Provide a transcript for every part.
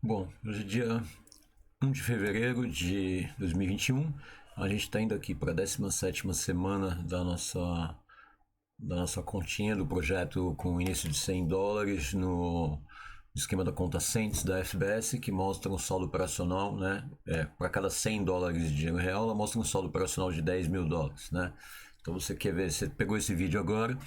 Bom, hoje é dia 1 de fevereiro de 2021. A gente está indo aqui para a 17ª semana da nossa continha do projeto com início de US$ 100 no esquema da conta Cents da FBS, que mostra um saldo operacional, né? Para cada US$ 100 de dinheiro real, ela mostra um saldo operacional de US$ 10.000, né? Então você quer ver, você pegou esse vídeo agora,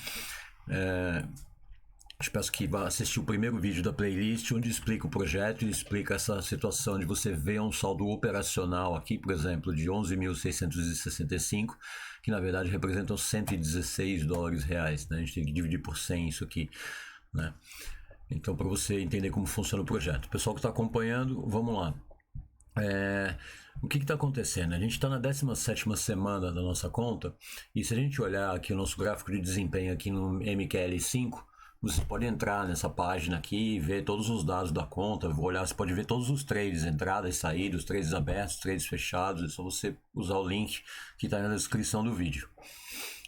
eu peço que vá assistir o primeiro vídeo da playlist, onde explica o projeto e explica essa situação de você ver um saldo operacional aqui, por exemplo, de 11.665, que na verdade representam US$ 116 reais, né? A gente tem que dividir por 100 isso aqui, né? Então, para você entender como funciona o projeto. O pessoal que está acompanhando, vamos lá. O que está acontecendo? A gente está na 17ª semana da nossa conta, e se a gente olhar aqui o nosso gráfico de desempenho aqui no MQL5, você pode entrar nessa página aqui e ver todos os dados da conta. Vou olhar, você pode ver todos os trades, entradas e saídas, trades abertos, trades fechados. É só você usar o link que está na descrição do vídeo.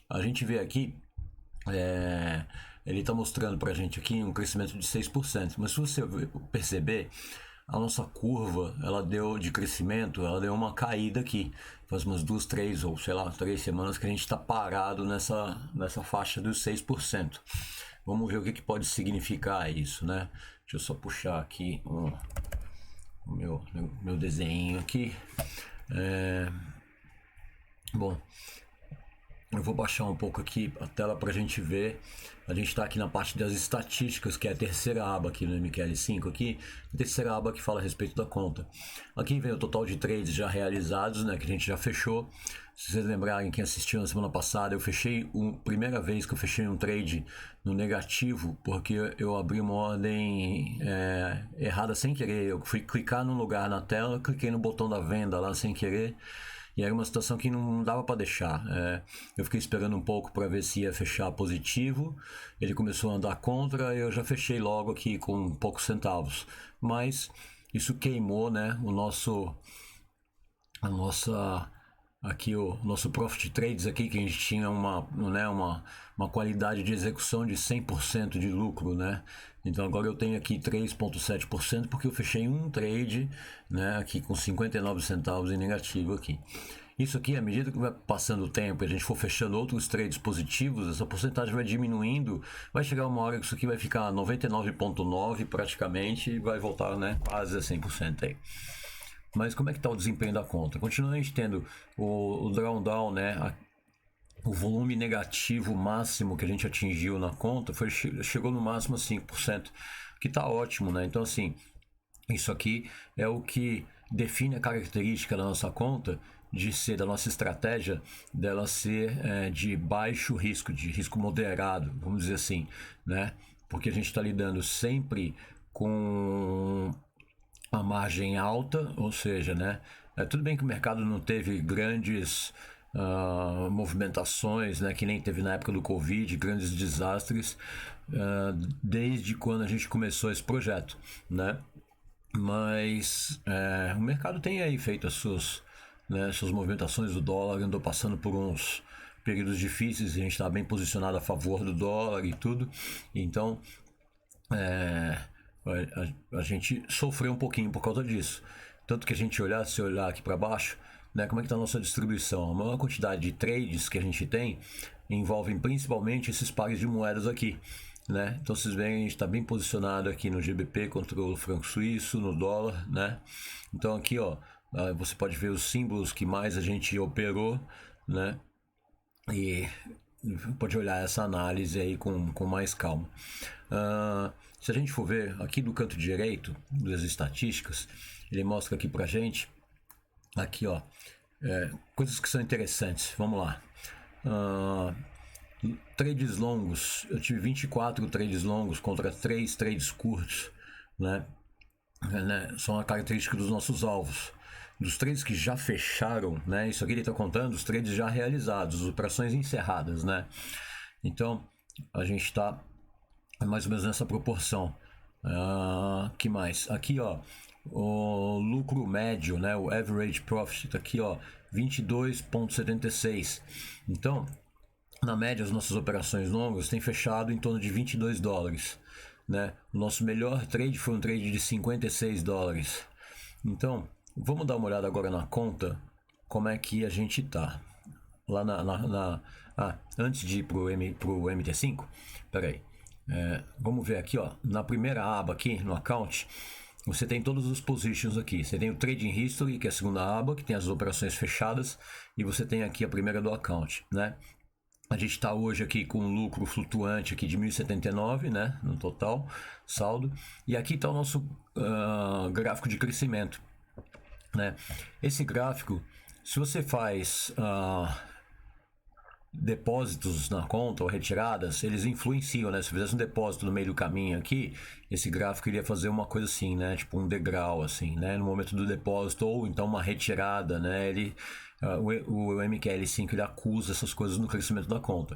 A gente vê aqui, ele está mostrando para a gente aqui um crescimento de 6%. Mas se você perceber, a nossa curva, ela deu de crescimento, ela deu uma caída aqui. Faz umas 2, 3 ou sei lá, 3 semanas que a gente está parado nessa faixa dos 6%. Vamos ver o que pode significar isso, né? Deixa eu só puxar aqui o meu desenho aqui. Bom, eu vou baixar um pouco aqui a tela para a gente ver. A gente está aqui na parte das estatísticas, que é a terceira aba aqui no MQL5 aqui, a terceira aba que fala a respeito da conta. Aqui vem o total de trades já realizados, né, que a gente já fechou. Se vocês lembrarem, quem assistiu na semana passada, eu fechei primeira vez que eu fechei um trade no negativo, porque eu abri uma ordem errada sem querer. Eu fui clicar num lugar na tela, cliquei no botão da venda lá sem querer. E era uma situação que não dava para deixar. Eu fiquei esperando um pouco para ver se ia fechar positivo. Ele começou a andar contra, eu já fechei logo aqui com poucos centavos. Mas isso queimou, né, aqui o nosso Profit Trades aqui, que a gente tinha uma qualidade de execução de 100% de lucro, né? Então agora eu tenho aqui 3,7% porque eu fechei um trade, né, aqui com 59 centavos em negativo aqui. Isso aqui, à medida que vai passando o tempo e a gente for fechando outros trades positivos, essa porcentagem vai diminuindo, vai chegar uma hora que isso aqui vai ficar 99,9% praticamente e vai voltar, né, quase a 100% aí. Mas como é que está o desempenho da conta? Continua a gente tendo o drawdown, né? O volume negativo máximo que a gente atingiu na conta chegou no máximo a 5%, que está ótimo, né? Então, assim, isso aqui é o que define a característica da nossa conta, da nossa estratégia, dela ser de baixo risco, de risco moderado, vamos dizer assim, né? Porque a gente está lidando sempre com a margem alta, ou seja, né? Tudo bem que o mercado não teve grandes movimentações, né, que nem teve na época do Covid, grandes desastres, desde quando a gente começou esse projeto, né? Mas o mercado tem aí feito as suas movimentações. O dólar andou passando por uns períodos difíceis e a gente está bem posicionado a favor do dólar e tudo. Então, a gente sofreu um pouquinho por causa disso. Tanto que se olhar aqui para baixo, né, como é que está a nossa distribuição? A maior quantidade de trades que a gente tem envolvem principalmente esses pares de moedas aqui, né? Então vocês veem, a gente está bem posicionado aqui no GBP contra o franco suíço, no dólar, né? Então aqui, ó, você pode ver os símbolos que mais a gente operou, né? E pode olhar essa análise aí com mais calma. Se a gente for ver aqui do canto direito das estatísticas, ele mostra aqui pra gente, aqui ó, coisas que são interessantes. Vamos lá. Trades longos, eu tive 24 trades longos contra 3 trades curtos, né? São a característica dos nossos alvos. Dos trades que já fecharam, né? Isso aqui ele está contando os trades já realizados, as operações encerradas, né? Então, a gente está mais ou menos nessa proporção. Que mais? Aqui, ó, o lucro médio, né? O average profit, aqui, ó, 22,76. Então, na média, as nossas operações longas têm fechado em torno de $22, né? O nosso melhor trade foi um trade de 56 dólares. Então, vamos dar uma olhada agora na conta, como é que a gente tá. Lá antes de ir pro MT5, peraí. Vamos ver aqui, ó, na primeira aba aqui, no account, você tem todos os positions aqui. Você tem o Trading History, que é a segunda aba, que tem as operações fechadas, e você tem aqui a primeira do account, né? A gente está hoje aqui com um lucro flutuante aqui de 1.079, né, no total, saldo. E aqui está o nosso gráfico de crescimento, né? Esse gráfico, se você faz depósitos na conta ou retiradas, eles influenciam, né? Se fizesse um depósito no meio do caminho aqui, esse gráfico iria fazer uma coisa assim, né? Tipo um degrau, assim, né? No momento do depósito, ou então uma retirada, né? O MQL5 ele acusa essas coisas no crescimento da conta.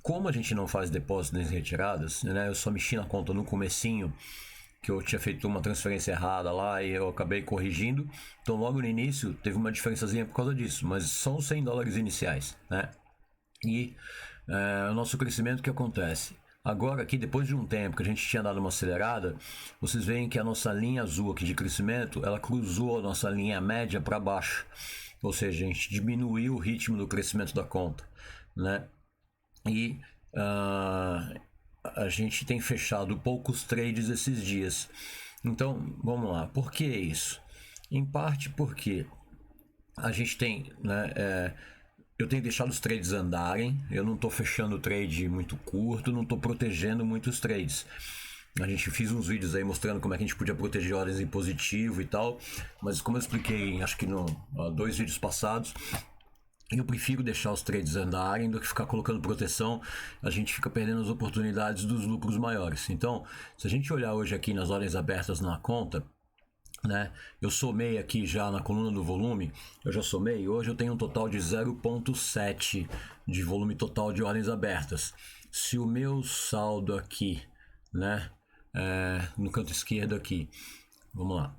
Como a gente não faz depósitos nem retiradas, né? Eu só mexi na conta no comecinho, que eu tinha feito uma transferência errada lá e eu acabei corrigindo. Então logo no início teve uma diferençazinha por causa disso, mas são os 100 dólares iniciais, né? E o nosso crescimento, o que acontece? Agora aqui, depois de um tempo que a gente tinha dado uma acelerada, vocês veem que a nossa linha azul aqui de crescimento, ela cruzou a nossa linha média para baixo. Ou seja, a gente diminuiu o ritmo do crescimento da conta, né? E a gente tem fechado poucos trades esses dias. Então, vamos lá. Por que isso? Em parte porque a gente tem, né, eu tenho deixado os trades andarem, eu não estou fechando trade muito curto, não estou protegendo muitos trades. A gente fez uns vídeos aí mostrando como é que a gente podia proteger ordens em positivo e tal, mas como eu expliquei, acho que no 2 vídeos passados, eu prefiro deixar os trades andarem do que ficar colocando proteção, a gente fica perdendo as oportunidades dos lucros maiores. Então, se a gente olhar hoje aqui nas ordens abertas na conta, né? Eu somei aqui já na coluna do volume, eu já somei, hoje eu tenho um total de 0,7 de volume total de ordens abertas. Se o meu saldo aqui, né, no canto esquerdo aqui, vamos lá,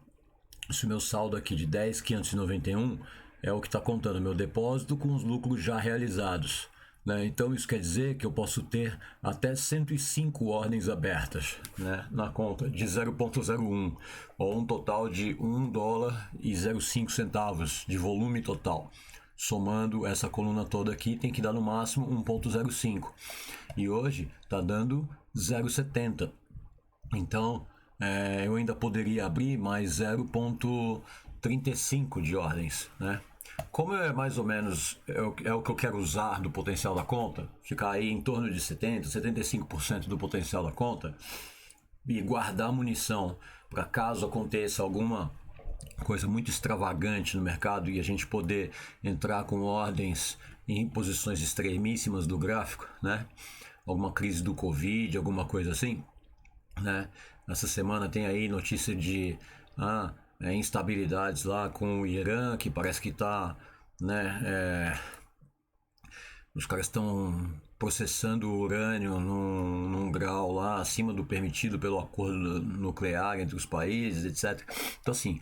se o meu saldo aqui de 10.591 é o que está contando meu depósito com os lucros já realizados, né? Então isso quer dizer que eu posso ter até 105 ordens abertas, né, na conta de 0,01, ou um total de 1 dólar e 0,5 centavos de volume total. Somando essa coluna toda aqui, tem que dar no máximo 1,05. E hoje está dando 0,70. Então eu ainda poderia abrir mais 0,35 de ordens, né? Como é mais ou menos é o que eu quero usar do potencial da conta, ficar aí em torno de 70, 75% do potencial da conta e guardar munição para caso aconteça alguma coisa muito extravagante no mercado e a gente poder entrar com ordens em posições extremíssimas do gráfico, né? Alguma crise do Covid, alguma coisa assim, né? Essa semana tem aí notícia de instabilidades lá com o Irã, que parece que está, né, os caras estão processando o urânio num grau lá acima do permitido pelo acordo nuclear entre os países, etc. Então, assim,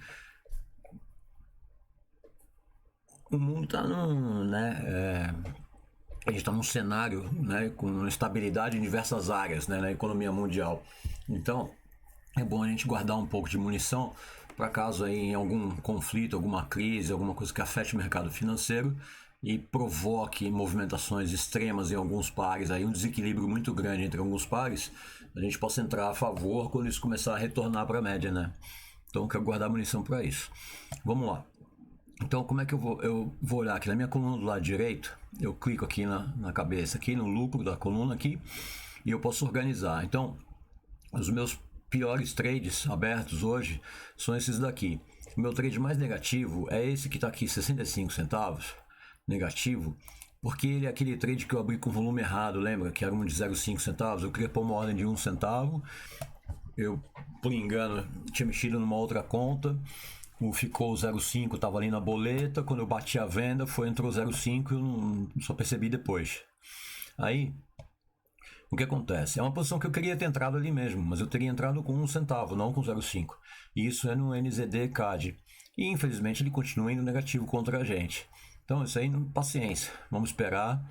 o mundo está a gente está num cenário, né, com instabilidade em diversas áreas, né, na economia mundial. Então, é bom a gente guardar um pouco de munição para caso aí em algum conflito, alguma crise, alguma coisa que afete o mercado financeiro e provoque movimentações extremas em alguns pares, aí um desequilíbrio muito grande entre alguns pares, a gente possa entrar a favor quando isso começar a retornar para a média, né? Então eu quero guardar munição para isso. Vamos lá. Então como é que eu vou olhar aqui na minha coluna do lado direito, eu clico aqui na cabeça, aqui no lucro da coluna aqui, e eu posso organizar. Então, os meus piores trades abertos hoje são esses daqui. O meu trade mais negativo é esse que está aqui, 65 centavos, negativo, porque ele é aquele trade que eu abri com volume errado, lembra? Que era um de 0,5 centavos, eu queria pôr uma ordem de 1 centavo, eu, por engano, tinha mexido numa outra conta, ficou 0,5, estava ali na boleta, quando eu bati a venda, entrou 0,5 e eu só percebi depois. Aí, o que acontece? É uma posição que eu queria ter entrado ali mesmo, mas eu teria entrado com 1 centavo, não com 0,5. E isso é no NZD CAD. E infelizmente ele continua indo negativo contra a gente. Então isso aí, paciência, vamos esperar.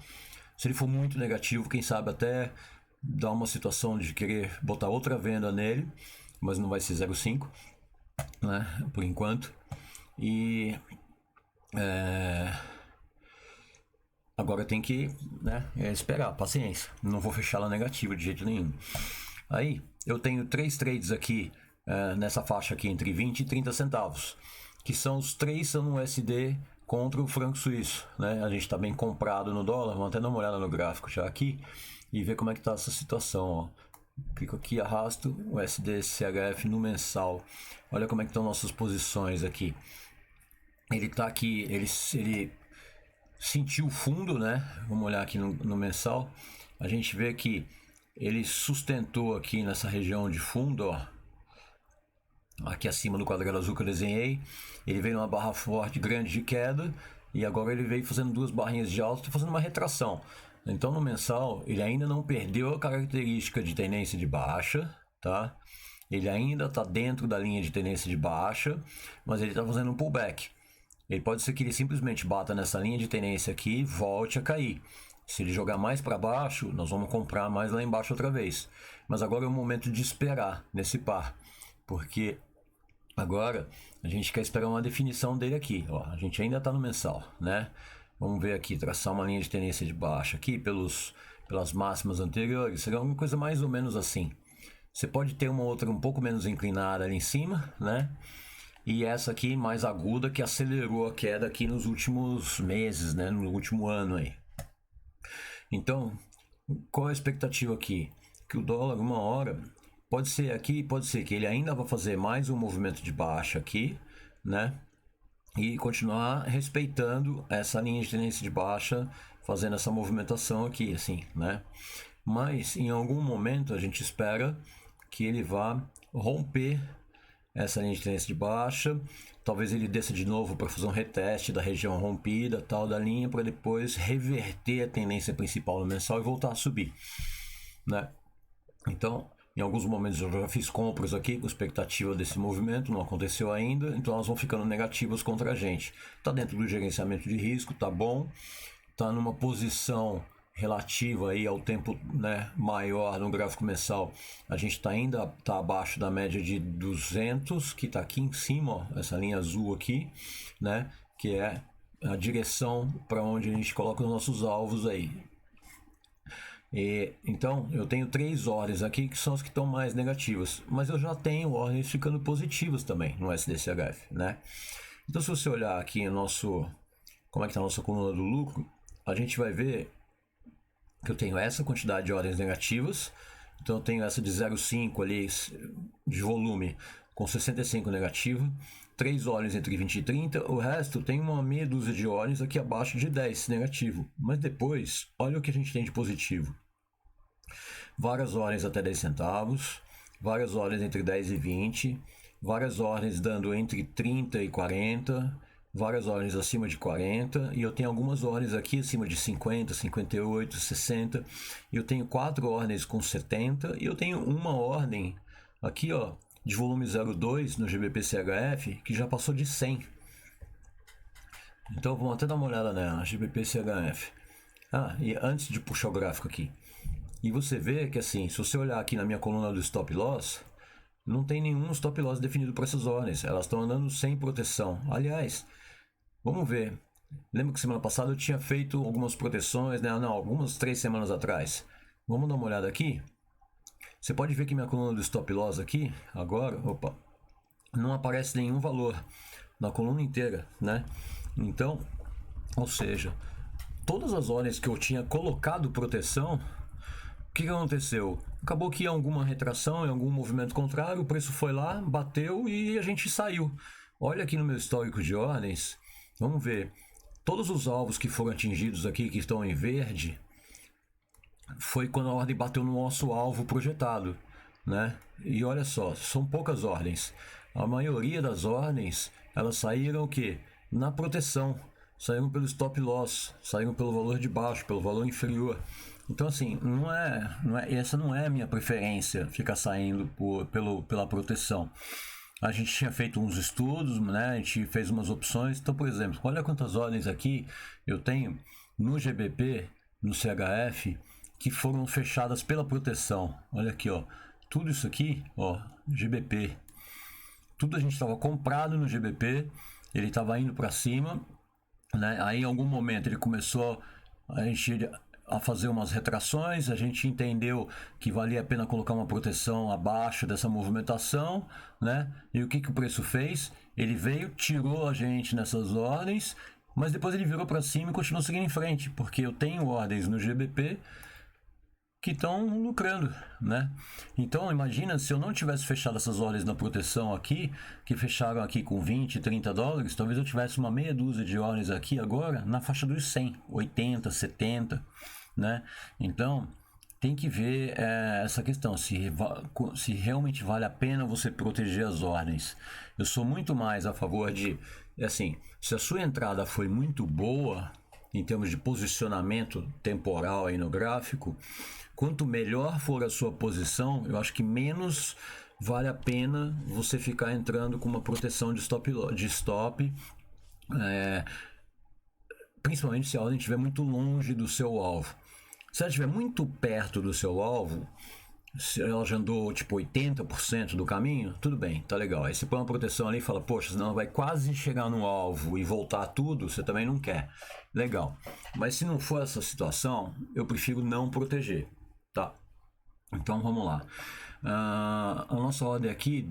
Se ele for muito negativo, quem sabe até dá uma situação de querer botar outra venda nele, mas não vai ser 0,5, né, por enquanto. E agora tem que, né, esperar, paciência. Não vou fechar ela negativa de jeito nenhum. Aí eu tenho 3 trades aqui nessa faixa aqui entre 20 e 30 centavos, que são os 3 são no USD contra o franco suíço, né? A gente está bem comprado no dólar. Vamos até dar uma olhada no gráfico já aqui e ver como é que está essa situação, ó. Clico aqui, arrasto o USD-CHF no mensal. Olha como é que estão nossas posições aqui. Ele está aqui, ele sentiu o fundo, né? Vamos olhar aqui no mensal. A gente vê que ele sustentou aqui nessa região de fundo, ó, aqui acima do quadrado azul que eu desenhei. Ele veio numa barra forte, grande de queda, e agora ele veio fazendo 2 barrinhas de alta, fazendo uma retração. Então no mensal ele ainda não perdeu a característica de tendência de baixa, tá? Ele ainda está dentro da linha de tendência de baixa, mas ele está fazendo um pullback. Ele pode ser que ele simplesmente bata nessa linha de tendência aqui e volte a cair. Se ele jogar mais para baixo, nós vamos comprar mais lá embaixo outra vez. Mas agora é o momento de esperar nesse par, porque agora a gente quer esperar uma definição dele aqui. Ó, a gente ainda está no mensal, né? Vamos ver aqui, traçar uma linha de tendência de baixa aqui pelas máximas anteriores. Será alguma coisa mais ou menos assim. Você pode ter uma outra um pouco menos inclinada ali em cima, né? E essa aqui mais aguda que acelerou a queda aqui nos últimos meses, né? No último ano aí. Então, qual a expectativa aqui? Que o dólar, uma hora, pode ser aqui, pode ser que ele ainda vai fazer mais um movimento de baixa aqui, né? E continuar respeitando essa linha de tendência de baixa, fazendo essa movimentação aqui, assim, né? Mas em algum momento a gente espera que ele vá romper essa linha de tendência de baixa, talvez ele desça de novo para fazer um reteste da região rompida, tal da linha, para depois reverter a tendência principal no mensal e voltar a subir, né? Então, em alguns momentos eu já fiz compras aqui com expectativa desse movimento, não aconteceu ainda, então elas vão ficando negativas contra a gente. Está dentro do gerenciamento de risco, tá bom, está numa posição relativa aí ao tempo, né, maior no gráfico mensal. A gente ainda está abaixo da média de 200, que está aqui em cima, ó, essa linha azul aqui, né, que é a direção para onde a gente coloca os nossos alvos aí. Então eu tenho 3 ordens aqui que são as que estão mais negativas, mas eu já tenho ordens ficando positivas também no SDCHF, né? Então se você olhar aqui como é que está a nossa coluna do lucro, a gente vai ver que eu tenho essa quantidade de ordens negativas. Então eu tenho essa de 0,5 ali de volume com 65 negativa, 3 ordens entre 20 e 30, o resto tem uma meia dúzia de ordens aqui abaixo de 10 negativo. Mas depois, olha o que a gente tem de positivo. Várias ordens até 10 centavos, várias ordens entre 10 e 20, várias ordens dando entre 30 e 40, várias ordens acima de 40, e eu tenho algumas ordens aqui acima de 50, 58, 60, e eu tenho 4 ordens com 70, e eu tenho uma ordem aqui, ó, de volume 0,2 no GBP-CHF, que já passou de 100. Então vamos até dar uma olhada nela, GBP-CHF. E antes de puxar o gráfico aqui, e você vê que assim, se você olhar aqui na minha coluna do stop loss, não tem nenhum stop loss definido para essas ordens, elas estão andando sem proteção. Aliás, vamos ver, lembra que semana passada eu tinha feito algumas proteções, né? Não, algumas 3 semanas atrás. Vamos dar uma olhada aqui. Você pode ver que minha coluna do stop loss aqui, agora, não aparece nenhum valor na coluna inteira, né? Então, ou seja, todas as ordens que eu tinha colocado proteção, o que aconteceu? Acabou que em alguma retração, em algum movimento contrário, o preço foi lá, bateu e a gente saiu. Olha aqui no meu histórico de ordens, vamos ver. Todos os alvos que foram atingidos aqui, que estão em verde, foi quando a ordem bateu no nosso alvo projetado, né? E olha só, são poucas ordens. A maioria das ordens, elas saíram o quê? Na proteção. Saíram pelo stop loss, saíram pelo valor de baixo, pelo valor inferior. Então, assim, essa não é a minha preferência, ficar saindo pela proteção. A gente tinha feito uns estudos, né? A gente fez umas opções. Então, por exemplo, olha quantas ordens aqui eu tenho no GBP, no CHF, que foram fechadas pela proteção. Olha aqui, ó. Tudo isso aqui, ó, GBP. Tudo a gente estava comprado no GBP, ele estava indo para cima, né? Aí em algum momento ele começou a fazer umas retrações, a gente entendeu que valia a pena colocar uma proteção abaixo dessa movimentação, né? E o que o preço fez? Ele veio, tirou a gente nessas ordens, mas depois ele virou para cima e continuou seguindo em frente, porque eu tenho ordens no GBP que estão lucrando, né? Então imagina se eu não tivesse fechado essas ordens na proteção aqui, que fecharam aqui com 20, 30 dólares, talvez eu tivesse uma meia dúzia de ordens aqui agora na faixa dos 100, 80, 70, né? Então tem que ver essa questão, se realmente vale a pena você proteger as ordens. Eu sou muito mais a favor de, assim, se a sua entrada foi muito boa em termos de posicionamento temporal aí no gráfico, quanto melhor for a sua posição, eu acho que menos vale a pena você ficar entrando com uma proteção de stop, principalmente se a ordem estiver muito longe do seu alvo. Se ela estiver muito perto do seu alvo, se ela já andou tipo 80% do caminho, tudo bem, tá legal. Aí você põe uma proteção ali e fala, poxa, senão ela vai quase chegar no alvo e voltar tudo, você também não quer. Legal. Mas se não for essa situação, eu prefiro não proteger, tá? Então vamos lá. A nossa ordem aqui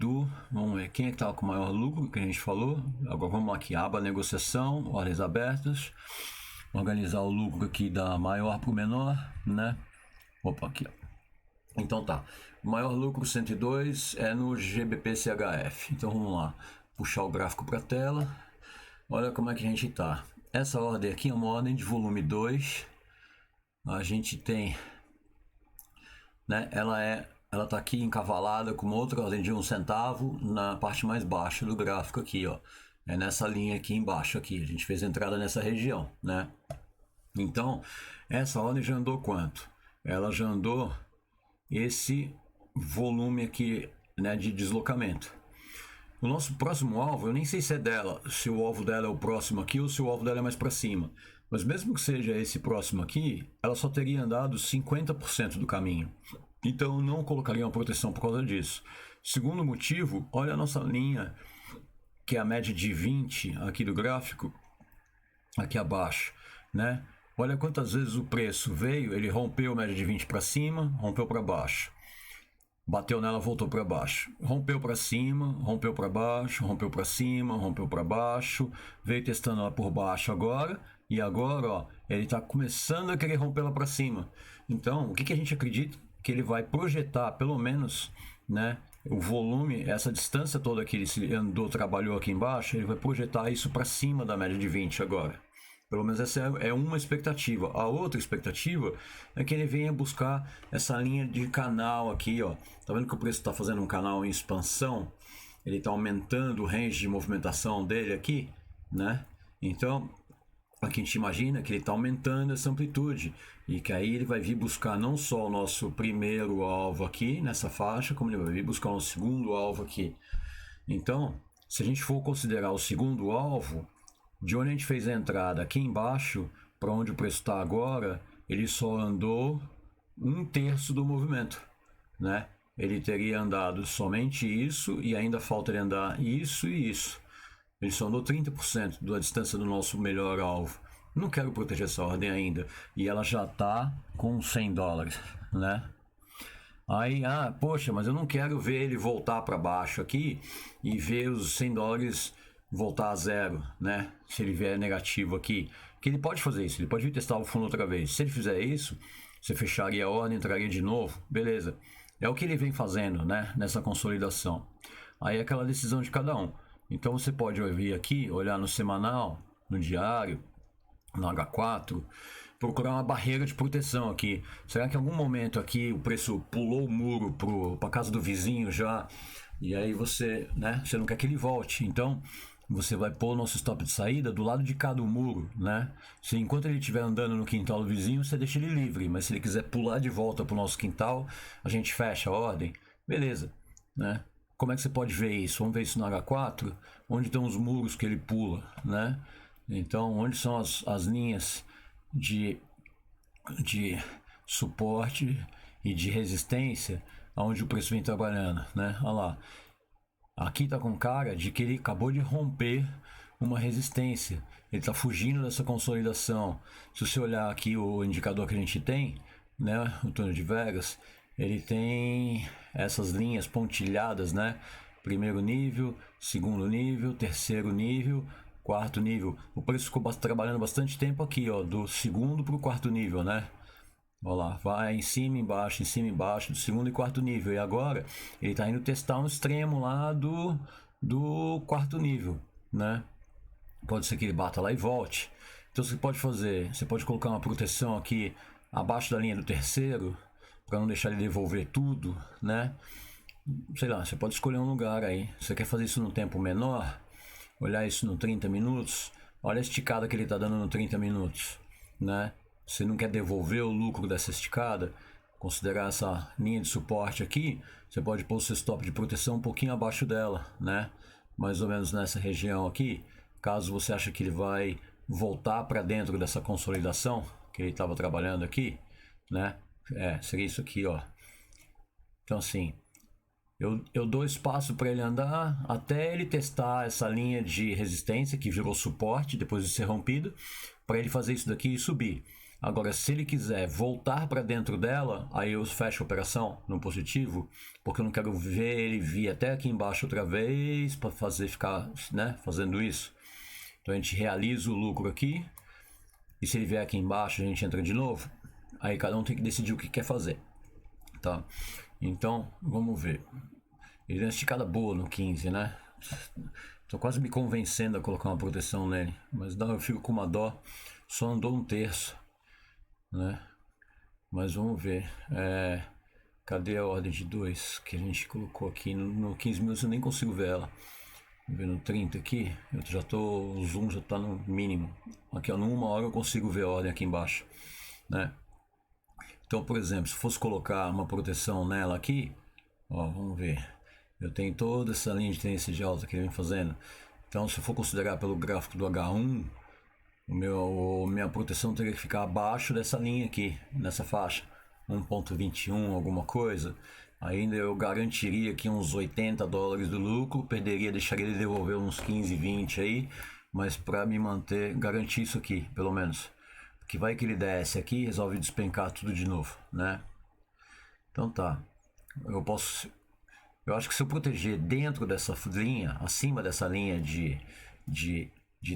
vamos ver, quem é que estava com o maior lucro que a gente falou? Agora vamos aqui, aba negociação, ordens abertas. Organizar o lucro aqui da maior para o menor, né? Opa, aqui, ó. Então tá, o maior lucro 102 é no GBP-CHF. Então vamos lá, puxar o gráfico para a tela. Olha como é que a gente tá. Essa ordem aqui é uma ordem de volume 2. A gente tem, né, ela tá aqui encavalada com uma outra ordem de 1 centavo na parte mais baixa do gráfico aqui, ó. É nessa linha aqui embaixo aqui. A gente fez entrada nessa região, né? Então, essa ordem já andou quanto? Ela já andou esse volume aqui, né, de deslocamento. O nosso próximo alvo, eu nem sei se é dela, se o alvo dela é o próximo aqui ou se o alvo dela é mais para cima. Mas mesmo que seja esse próximo aqui, ela só teria andado 50% do caminho. Então eu não colocaria uma proteção por causa disso. Segundo motivo, olha a nossa linha, que é a média de 20 aqui do gráfico, aqui abaixo, né? Olha quantas vezes o preço veio, ele rompeu a média de 20 para cima, rompeu para baixo. Bateu nela, voltou para baixo. Rompeu para cima, rompeu para baixo, rompeu para cima, rompeu para baixo. Veio testando ela por baixo agora. E agora, ó, ele está começando a querer romper ela para cima. Então, o que a gente acredita? Que ele vai projetar, pelo menos, né, o volume, essa distância toda que ele andou, trabalhou aqui embaixo, ele vai projetar isso para cima da média de 20 agora. Pelo menos essa é uma expectativa. A outra expectativa é que ele venha buscar essa linha de canal aqui, ó. Tá vendo que o preço está fazendo um canal em expansão? Ele está aumentando o range de movimentação dele aqui, né? Então, aqui a gente imagina que ele está aumentando essa amplitude e que aí ele vai vir buscar não só o nosso primeiro alvo aqui nessa faixa, como ele vai vir buscar o segundo alvo aqui. Então, se a gente for considerar o segundo alvo, de onde a gente fez a entrada aqui embaixo, para onde o preço está agora, ele só andou 1/3 do movimento, né? Ele teria andado somente isso e ainda falta ele andar isso e isso. Ele só andou 30% da distância do nosso melhor alvo. Não quero proteger essa ordem ainda. E ela já está com 100 dólares, né? Aí, poxa, mas eu não quero ver ele voltar para baixo aqui e ver os 100 dólares voltar a zero, né? Se ele vier negativo aqui. Que ele pode fazer isso, ele pode vir testar o fundo outra vez. Se ele fizer isso, você fecharia a ordem, entraria de novo, beleza. É o que ele vem fazendo, né? Nessa consolidação. Aí é aquela decisão de cada um. Então você pode vir aqui, olhar no semanal, no diário, no H4, procurar uma barreira de proteção aqui. Será que em algum momento aqui o preço pulou o muro para casa do vizinho já? E aí você, né? Você não quer que ele volte. Então você vai pôr o nosso stop de saída do lado de cá do muro, né? Se enquanto ele estiver andando no quintal do vizinho, você deixa ele livre. Mas se ele quiser pular de volta para o nosso quintal, a gente fecha a ordem. Beleza, né? Como é que você pode ver isso? Vamos ver isso no H4, onde estão os muros que ele pula, né? Então, onde são as linhas de suporte e de resistência aonde o preço vem trabalhando, né? Olha lá. Aqui tá com cara de que ele acabou de romper uma resistência. Ele está fugindo dessa consolidação. Se você olhar aqui o indicador que a gente tem, né, o túnel de Vegas, ele tem essas linhas pontilhadas, né? Primeiro nível, segundo nível, terceiro nível, quarto nível. O preço ficou trabalhando bastante tempo aqui, ó, do segundo para o quarto nível, né? Olha lá, vai em cima, embaixo, do segundo e quarto nível. E agora ele está indo testar um extremo lá do quarto nível, né? Pode ser que ele bata lá e volte. Então você pode fazer, você pode colocar uma proteção aqui abaixo da linha do terceiro, para não deixar ele devolver tudo, né? Sei lá, você pode escolher um lugar aí. Você quer fazer isso num tempo menor? Olhar isso no 30 minutos? Olha a esticada que ele está dando no 30 minutos, né? Você não quer devolver o lucro dessa esticada? Considerar essa linha de suporte aqui, você pode pôr o seu stop de proteção um pouquinho abaixo dela, né? Mais ou menos nessa região aqui. Caso você ache que ele vai voltar para dentro dessa consolidação que ele estava trabalhando aqui, né? Seria isso aqui, ó. Então assim, eu dou espaço para ele andar até ele testar essa linha de resistência que virou suporte depois de ser rompido, para ele fazer isso daqui e subir. Agora, se ele quiser voltar para dentro dela, aí eu fecho a operação no positivo, porque eu não quero ver ele vir até aqui embaixo outra vez para ficar, né, fazendo isso. Então a gente realiza o lucro aqui, e se ele vier aqui embaixo a gente entra de novo. Aí cada um tem que decidir o que quer fazer, tá? Então, vamos ver. Ele deu uma esticada boa no 15, né? Tô quase me convencendo a colocar uma proteção nele, mas não, eu fico com uma dó. Só andou um terço, né? Mas vamos ver. Cadê a ordem de 2 que a gente colocou aqui? No 15 minutos eu nem consigo ver ela. Vamos ver no 30 aqui. O zoom já tá no mínimo. Aqui, ó, numa hora eu consigo ver a ordem aqui embaixo, né? Então, por exemplo, se fosse colocar uma proteção nela aqui, ó, vamos ver. Eu tenho toda essa linha de tendência de alta que ele vem fazendo. Então, se eu for considerar pelo gráfico do H1, minha proteção teria que ficar abaixo dessa linha aqui, nessa faixa, 1.21, alguma coisa. Ainda eu garantiria aqui uns $80 do lucro, deixaria ele devolver uns 15, 20 aí, mas para me manter, garantir isso aqui, pelo menos. Porque vai que ele desce aqui e resolve despencar tudo de novo, né? Então tá, eu acho que se eu proteger dentro dessa linha, acima dessa linha de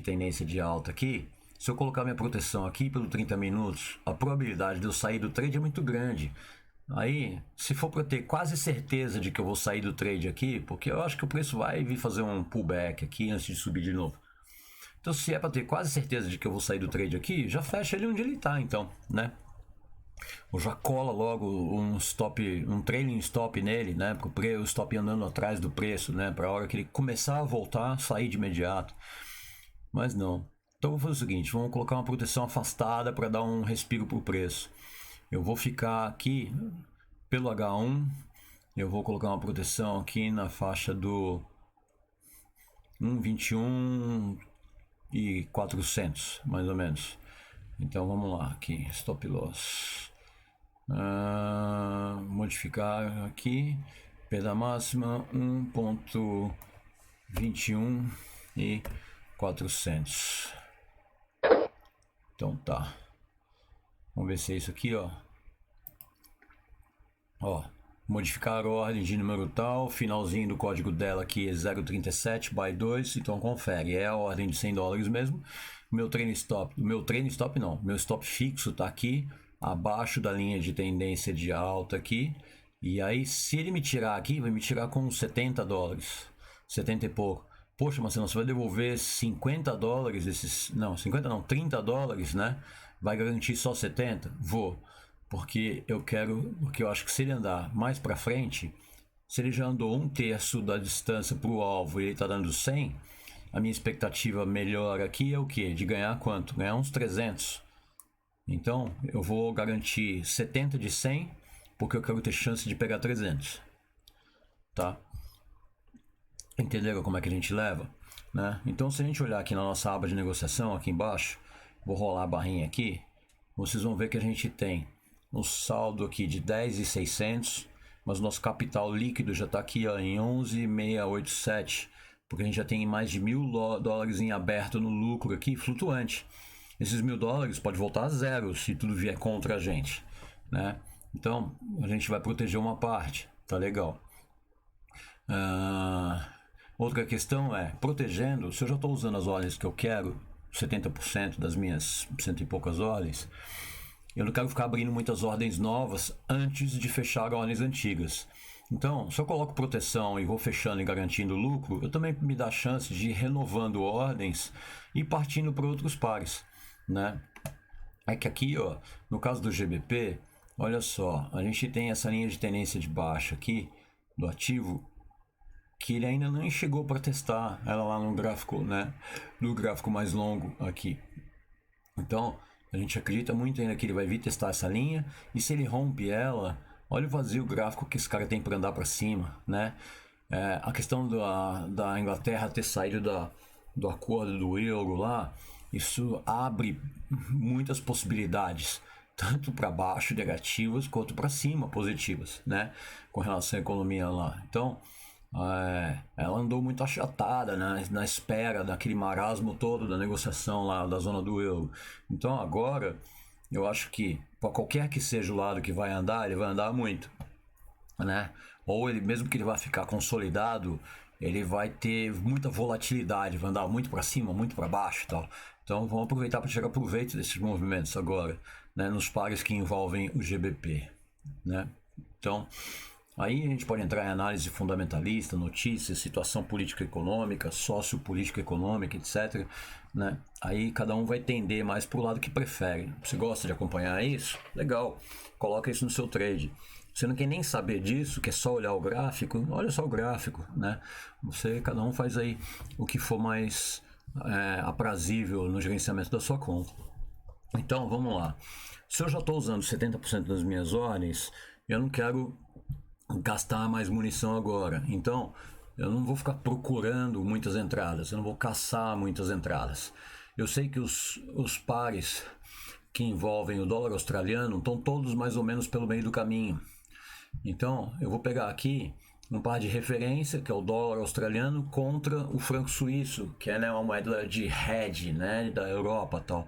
tendência de alta aqui, se eu colocar minha proteção aqui pelo 30 minutos, a probabilidade de eu sair do trade é muito grande. Aí, se for para ter quase certeza de que eu vou sair do trade aqui, porque eu acho que o preço vai vir fazer um pullback aqui antes de subir de novo. Então, se é para ter quase certeza de que eu vou sair do trade aqui, já fecha ele onde ele está, então, né? Ou já cola logo um trailing stop nele, né? Para o stop andando atrás do preço, né? Para a hora que ele começar a voltar, sair de imediato. Mas não. Então vou fazer o seguinte, vamos colocar uma proteção afastada para dar um respiro para o preço. Eu vou ficar aqui pelo H1, eu vou colocar uma proteção aqui na faixa do 1,21 e 400, mais ou menos. Então vamos lá, aqui, stop loss. Modificar aqui, perda máxima 1,21 e 400. Então tá. Vamos ver se é isso aqui, ó. Ó, modificar a ordem de número tal, finalzinho do código dela aqui é 037 by 2, então confere, é a ordem de $100 mesmo. Meu stop fixo tá aqui, abaixo da linha de tendência de alta aqui. E aí, se ele me tirar aqui, vai me tirar com $70, 70 e pouco. Poxa, Marcelo, você vai devolver $50 desses... Não, 50 não, $30, né? Vai garantir só 70? Vou. Porque eu acho que se ele andar mais para frente, se ele já andou um terço da distância para o alvo e ele está dando 100, a minha expectativa melhor aqui é o quê? De ganhar quanto? Ganhar uns 300. Então, eu vou garantir 70 de 100, porque eu quero ter chance de pegar 300. Tá? Entenderam como é que a gente leva? Né? Então, se a gente olhar aqui na nossa aba de negociação, aqui embaixo, vou rolar a barrinha aqui, vocês vão ver que a gente tem um saldo aqui de 10.600, mas o nosso capital líquido já está aqui ó, em 11.687, porque a gente já tem mais de $1.000 em aberto no lucro aqui, flutuante. Esses $1.000 pode voltar a zero se tudo vier contra a gente, né? Então a gente vai proteger uma parte, tá legal. Outra questão é, protegendo, se eu já estou usando as ordens que eu quero, 70% das minhas cento e poucas ordens, eu não quero ficar abrindo muitas ordens novas antes de fechar ordens antigas. Então, se eu coloco proteção e vou fechando e garantindo lucro, eu também me dá a chance de ir renovando ordens e partindo para outros pares, né? É que aqui, ó, no caso do GBP, olha só, a gente tem essa linha de tendência de baixa aqui do ativo, que ele ainda nem chegou para testar ela lá no gráfico, né? No gráfico mais longo aqui. Então, a gente acredita muito ainda que ele vai vir testar essa linha, e se ele rompe ela, olha o vazio gráfico que esse cara tem para andar para cima, né? A questão da Inglaterra ter saído do acordo do euro lá, isso abre muitas possibilidades, tanto para baixo negativas quanto para cima positivas, né? Com relação à economia lá. Então, ela andou muito achatada, né, na espera daquele marasmo todo da negociação lá da zona do euro. Então agora, eu acho que para qualquer que seja o lado que vai andar, ele vai andar muito, né? Ou ele, mesmo que ele vá ficar consolidado, ele vai ter muita volatilidade, vai andar muito para cima, muito para baixo e tal. Então vamos aproveitar para tirar proveito desses movimentos agora, né, nos pares que envolvem o GBP, né? Então, aí a gente pode entrar em análise fundamentalista, notícias, situação político-econômica, sociopolítico-econômica, etc, né? Aí cada um vai tender mais para o lado que prefere. Você gosta de acompanhar isso? Legal, coloca isso no seu trade. Você não quer nem saber disso, quer só olhar o gráfico? Olha só o gráfico, né? Cada um faz aí o que for mais aprazível no gerenciamento da sua conta. Então, vamos lá. Se eu já estou usando 70% das minhas ordens, eu não quero gastar mais munição agora. Então, eu não vou ficar procurando muitas entradas, eu não vou caçar muitas entradas. Eu sei que os pares que envolvem o dólar australiano estão todos mais ou menos pelo meio do caminho. Então, eu vou pegar aqui um par de referência, que é o dólar australiano, contra o franco suíço, que é, né, uma moeda de hedge, né, da Europa e tal.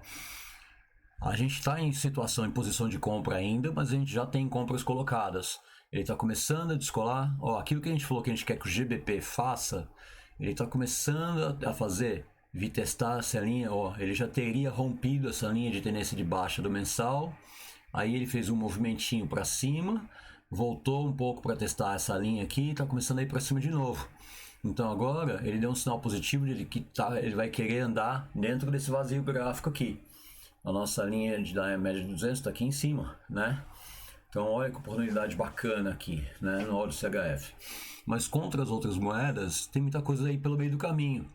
A gente está em situação, em posição de compra ainda, mas a gente já tem compras colocadas. Ele está começando a descolar. Ó, aquilo que a gente falou que a gente quer que o GBP faça, ele está começando a fazer. Vi testar essa linha, ó, ele já teria rompido essa linha de tendência de baixa do mensal. Aí ele fez um movimentinho para cima, voltou um pouco para testar essa linha aqui e está começando a ir para cima de novo. Então agora ele deu um sinal positivo de que ele vai querer andar dentro desse vazio gráfico aqui. A nossa linha da média de 200 está aqui em cima, né? Então olha que oportunidade bacana aqui, né, no óleo CHF. Mas contra as outras moedas, tem muita coisa aí pelo meio do caminho.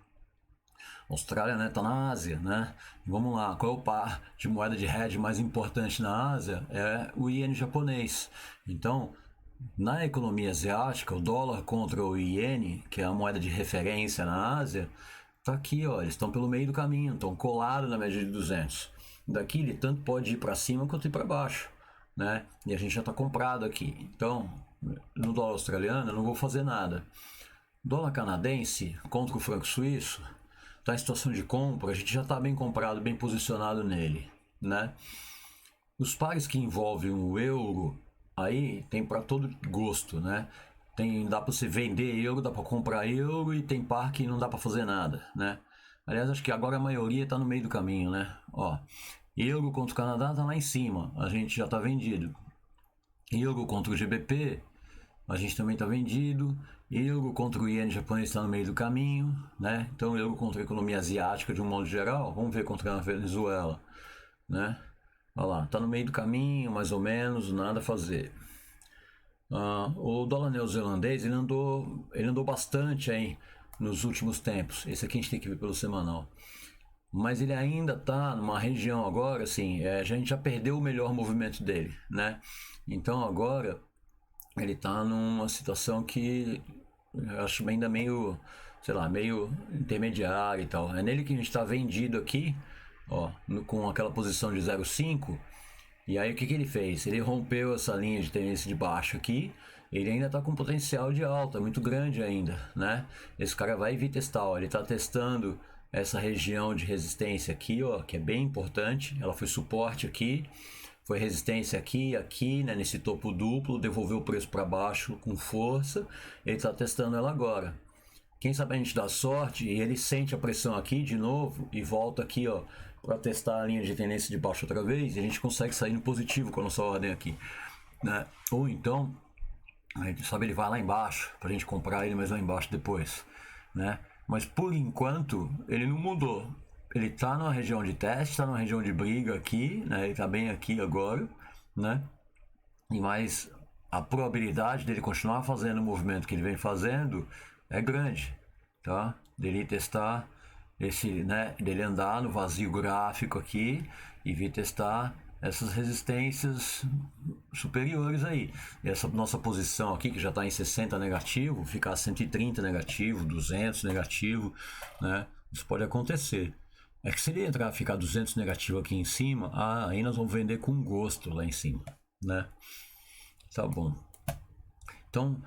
A Austrália, né, tá na Ásia, né? Vamos lá, qual é o par de moeda de hedge mais importante na Ásia? É o iene japonês. Então, na economia asiática, o dólar contra o iene, que é a moeda de referência na Ásia, tá aqui, ó, eles estão pelo meio do caminho, estão colados na média de 200. Daqui ele tanto pode ir para cima quanto ir para baixo, né? E a gente já está comprado aqui. Então, no dólar australiano eu não vou fazer nada. Dólar canadense contra o franco suíço está em situação de compra, a gente já está bem comprado, bem posicionado nele, né? Os pares que envolvem o euro, aí tem para todo gosto, né? Dá para você vender euro, dá para comprar euro, e tem par que não dá para fazer nada, né? Aliás, acho que agora a maioria está no meio do caminho, né? Ó, euro contra o Canadá está lá em cima, a gente já está vendido. Euro contra o GBP, a gente também está vendido. Euro contra o iene japonês está no meio do caminho, né? Então, euro contra a economia asiática de um modo geral, vamos ver contra a Venezuela, né? Olha lá, está no meio do caminho, mais ou menos, nada a fazer. O dólar neozelandês, ele andou bastante aí nos últimos tempos. Esse aqui a gente tem que ver pelo semanal. Mas ele ainda está numa região agora, assim, a gente já perdeu o melhor movimento dele, né? Então agora ele está numa situação que eu acho ainda meio, sei lá, meio intermediária e tal. É nele que a gente está vendido aqui, ó, com aquela posição de 0,5. E aí o que ele fez? Ele rompeu essa linha de tendência de baixo aqui, ele ainda está com potencial de alta, muito grande ainda, né? Esse cara vai vir testar, ó, ele está testando essa região de resistência aqui, ó, que é bem importante, ela foi suporte aqui, foi resistência aqui, aqui, né, nesse topo duplo, devolveu o preço para baixo com força, ele está testando ela agora. Quem sabe a gente dá sorte e ele sente a pressão aqui de novo e volta aqui, ó, para testar a linha de tendência de baixo outra vez e a gente consegue sair no positivo com a nossa ordem aqui, né? Ou então, a gente sabe, ele vai lá embaixo para a gente comprar ele mais lá embaixo depois, né? Mas por enquanto ele não mudou. Ele está numa região de teste, está numa região de briga aqui, né? Ele está bem aqui agora, né? E mais a probabilidade dele continuar fazendo o movimento que ele vem fazendo é grande, tá? Dele testar esse, né? Dele andar no vazio gráfico aqui e vir testar essas resistências superiores aí. Essa nossa posição aqui, que já está em 60 negativo, ficar 130 negativo, 200 negativo, né? Isso pode acontecer. É que se ele entrar e ficar 200 negativo aqui em cima, aí nós vamos vender com gosto lá em cima, né? Tá bom. Então,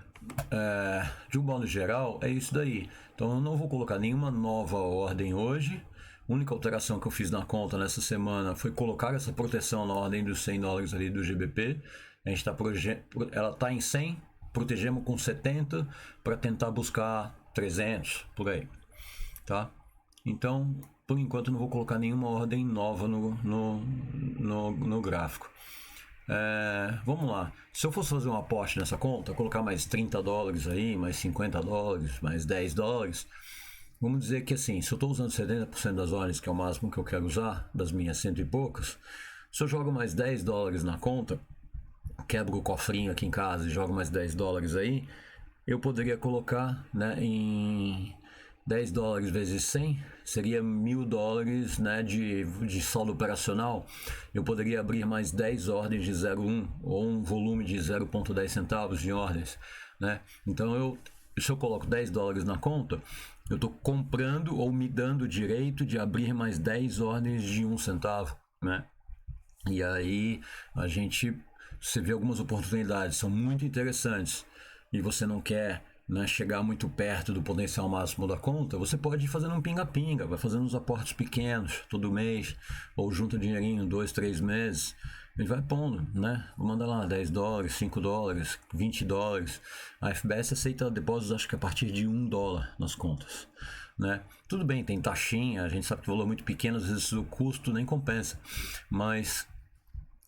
de um modo geral, é isso daí. Então, eu não vou colocar nenhuma nova ordem hoje. A única alteração que eu fiz na conta nessa semana foi colocar essa proteção na ordem dos $100 ali do GBP. A gente ela está em 100, protegemos com 70 para tentar buscar 300 por aí, tá? Então, por enquanto, não vou colocar nenhuma ordem nova no gráfico. Vamos lá. Se eu fosse fazer um aporte nessa conta, colocar mais $30 aí, mais $50, mais $10, vamos dizer que assim, se eu estou usando 70% das ordens, que é o máximo que eu quero usar, das minhas cento e poucas, se eu jogo mais $10 na conta, quebro o cofrinho aqui em casa e jogo mais $10 aí, eu poderia colocar, né, em $10 vezes 100 seria $1.000, né, de saldo operacional. Eu poderia abrir mais 10 ordens de 0,1 ou um volume de 0,10 centavos de ordens, né? Então se eu coloco $10 na conta, eu estou comprando ou me dando o direito de abrir mais 10 ordens de 1 centavo, né? E aí você vê algumas oportunidades, são muito interessantes, e você não quer, né, chegar muito perto do potencial máximo da conta, você pode ir fazendo um pinga-pinga, vai fazendo uns aportes pequenos todo mês, ou junta dinheirinho 2, 3 meses, a gente vai pondo, né? Vou mandar lá $10, $5, $20. A FBS aceita depósitos, acho que a partir de $1 nas contas, né? Tudo bem, tem taxinha, a gente sabe que o valor é muito pequeno, às vezes o custo nem compensa, mas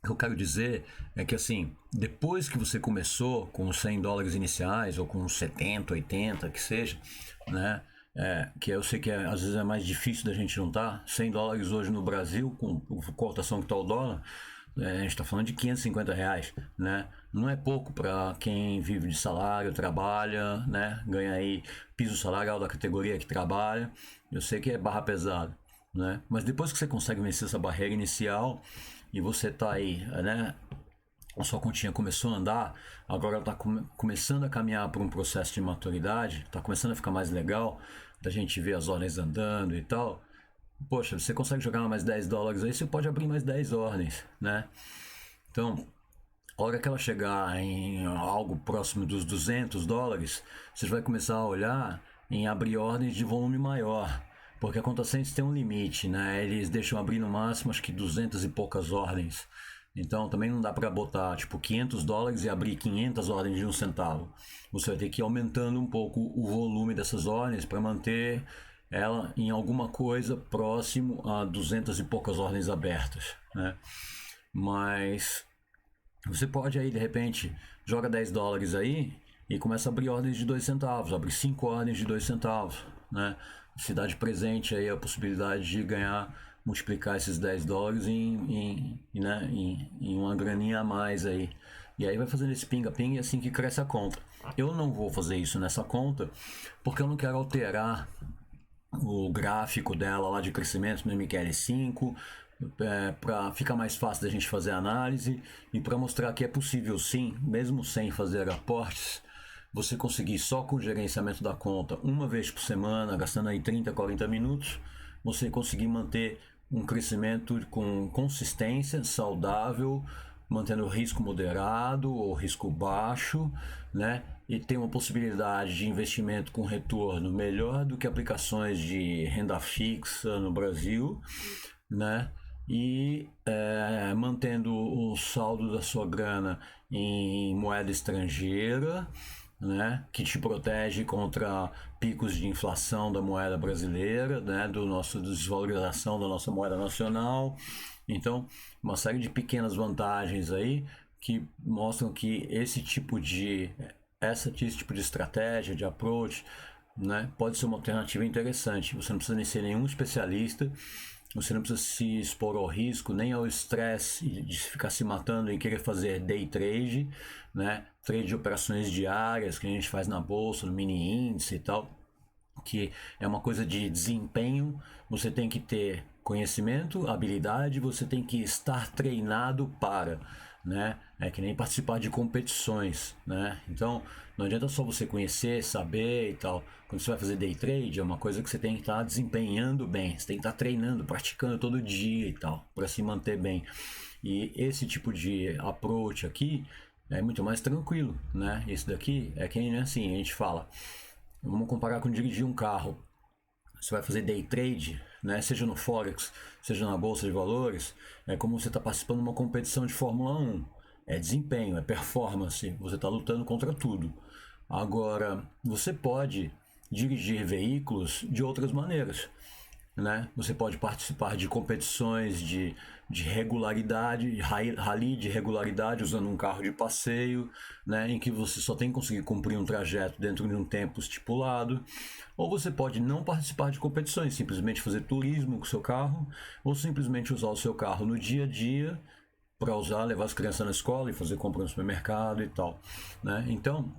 o que eu quero dizer é que, assim, depois que você começou com os $100 iniciais, ou com os 70, 80, que seja, né? Que eu sei que às vezes é mais difícil da gente juntar. $100 hoje no Brasil, com a cotação que está o dólar, a gente está falando de R$ 550, né? Não é pouco para quem vive de salário, trabalha, né? Ganha aí piso salarial da categoria que trabalha. Eu sei que é barra pesada, né? Mas depois que você consegue vencer essa barreira inicial e você tá aí, né? A sua continha começou a andar, agora ela está começando a caminhar por um processo de maturidade, está começando a ficar mais legal, da gente ver as ordens andando e tal. Poxa, você consegue jogar mais $10 aí, você pode abrir mais 10 ordens, né? Então, a hora que ela chegar em algo próximo dos $200, você vai começar a olhar em abrir ordens de volume maior, porque a conta Cents tem um limite, né? Eles deixam abrir no máximo, acho que 200 e poucas ordens. Então também não dá para botar tipo $500 e abrir 500 ordens de 1 centavo. Você vai ter que ir aumentando um pouco o volume dessas ordens para manter ela em alguma coisa próximo a 200 e poucas ordens abertas, né? Mas você pode aí, de repente, joga $10 aí e começa a abrir ordens de 2 centavos, abre 5 ordens de 2 centavos, né? Cidade presente aí a possibilidade de ganhar, multiplicar esses $10 em uma graninha a mais aí. E aí vai fazendo esse pinga-pinga e assim que cresce a conta. Eu não vou fazer isso nessa conta porque eu não quero alterar o gráfico dela lá de crescimento no MQL5, para ficar mais fácil da gente fazer a análise e para mostrar que é possível sim, mesmo sem fazer aportes, você conseguir só com o gerenciamento da conta uma vez por semana, gastando aí 30, 40 minutos, você conseguir manter um crescimento com consistência, saudável, mantendo o risco moderado ou risco baixo, né? E tem uma possibilidade de investimento com retorno melhor do que aplicações de renda fixa no Brasil, né? E mantendo o saldo da sua grana em moeda estrangeira, né, que te protege contra picos de inflação da moeda brasileira, né, desvalorização da nossa moeda nacional. Então, uma série de pequenas vantagens aí que mostram que esse tipo de estratégia, de approach, né, pode ser uma alternativa interessante. Você não precisa nem ser nenhum especialista, você não precisa se expor ao risco, nem ao estresse de ficar se matando e querer fazer day trade, né? Trade de operações diárias que a gente faz na bolsa, no mini índice e tal, que é uma coisa de desempenho. Você tem que ter conhecimento, habilidade, você tem que estar treinado para, né? É que nem participar de competições, né? Então, não adianta só você conhecer, saber e tal. Quando você vai fazer day trade, é uma coisa que você tem que estar desempenhando bem, você tem que estar treinando, praticando todo dia e tal, para se manter bem. E esse tipo de approach aqui é muito mais tranquilo, né? Esse daqui é que assim, a gente fala, vamos comparar com dirigir um carro. Você vai fazer day trade, né? Seja no Forex, seja na Bolsa de Valores, é como você está participando de uma competição de Fórmula 1. É desempenho, é performance, você está lutando contra tudo. Agora, você pode dirigir veículos de outras maneiras, né? Você pode participar de competições de regularidade, rally de regularidade, usando um carro de passeio, né? Em que você só tem que conseguir cumprir um trajeto dentro de um tempo estipulado. Ou você pode não participar de competições, simplesmente fazer turismo com o seu carro, ou simplesmente usar o seu carro no dia a dia para usar, levar as crianças na escola e fazer compra no supermercado e tal, né? Então,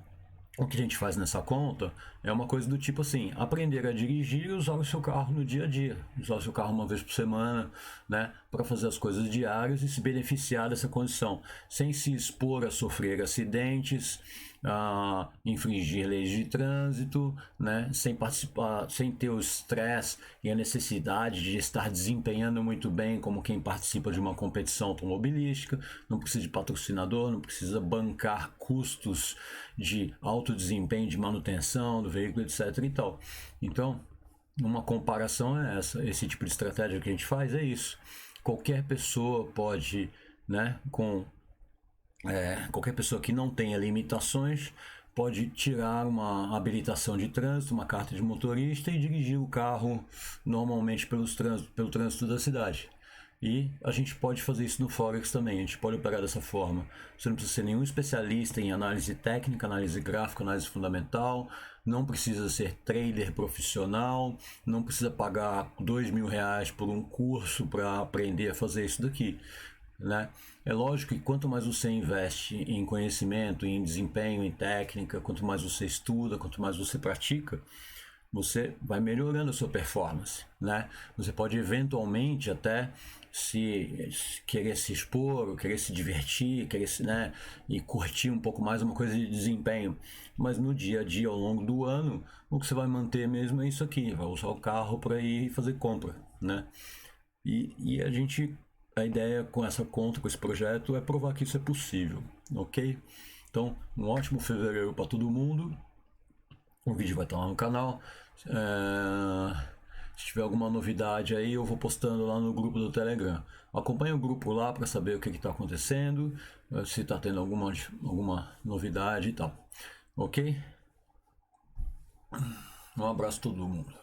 o que a gente faz nessa conta é uma coisa do tipo assim, aprender a dirigir e usar o seu carro no dia a dia, usar o seu carro uma vez por semana, né, para fazer as coisas diárias e se beneficiar dessa condição, sem se expor a sofrer acidentes, a infringir leis de trânsito, né, sem participar, sem ter o estresse e a necessidade de estar desempenhando muito bem como quem participa de uma competição automobilística, não precisa de patrocinador, não precisa bancar custos de alto desempenho, de manutenção do veículo, etc. e tal. Então, uma comparação é essa, esse tipo de estratégia que a gente faz é isso. Qualquer pessoa pode, né, qualquer pessoa que não tenha limitações pode tirar uma habilitação de trânsito, uma carta de motorista e dirigir o carro normalmente pelo trânsito da cidade. E a gente pode fazer isso no Forex também, a gente pode operar dessa forma. Você não precisa ser nenhum especialista em análise técnica, análise gráfica, análise fundamental, não precisa ser trader profissional, não precisa pagar R$ 2.000 por um curso para aprender a fazer isso daqui, né? É lógico que quanto mais você investe em conhecimento, em desempenho, em técnica, quanto mais você estuda, quanto mais você pratica, você vai melhorando a sua performance, né? Você pode eventualmente até querer se expor, querer se divertir, né, e curtir um pouco mais uma coisa de desempenho. Mas no dia a dia, ao longo do ano, o que você vai manter mesmo é isso aqui, vai usar o carro para ir fazer compra, né? E a ideia com essa conta, com esse projeto, é provar que isso é possível, ok? Então, um ótimo fevereiro para todo mundo. O vídeo vai estar lá no canal. Se tiver alguma novidade aí, eu vou postando lá no grupo do Telegram. Acompanhe o grupo lá para saber o que está acontecendo, se está tendo alguma novidade e tal. Ok? Um abraço a todo mundo.